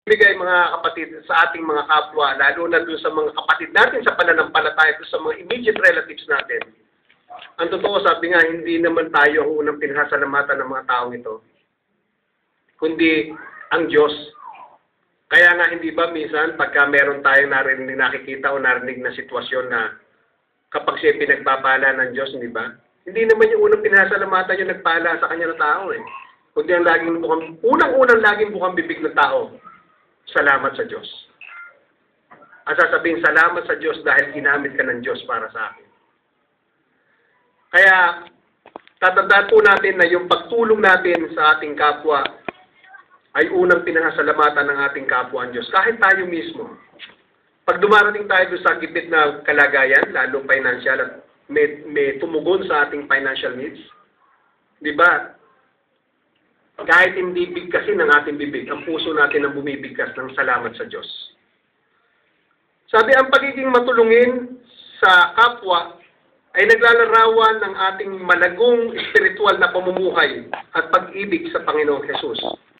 bigay mga kapatid sa ating mga kapwa, lalo na doon sa mga kapatid natin sa pananampalataya, doon sa mga immediate relatives natin. Ang totoo, sabi nga, hindi naman tayo ang unang pinasalamatan ng mga taong ito, kundi ang Diyos. Kaya nga hindi ba minsan pagka meron tayong narinig, nakikita o narinig na sitwasyon na kapag siya pinagpapala ng Diyos, hindi ba? Hindi naman yung unang pinasalamatan yung nagpala sa kanya na tao eh. Kundi ang laging unang-unang laging bukang bibig ng tao, salamat sa Diyos. At sasabihin, salamat sa Diyos dahil ginamit ka ng Diyos para sa akin. Kaya, tatandaan po natin na yung pagtulong natin sa ating kapwa ay unang pinasalamatan ng ating kapwa ang Diyos. Kahit tayo mismo. Pag dumarating tayo doon sa gipit na kalagayan, lalo financial, at may tumugon sa ating financial needs, di ba? Kahit hindi bigkasin ng ating bibig, ang puso natin ang bumibigkas ng salamat sa Diyos. Sabi, ang pagiging matulungin sa kapwa ay naglalarawan ng ating malagong espiritual na pamumuhay at pag-ibig sa Panginoong Hesus.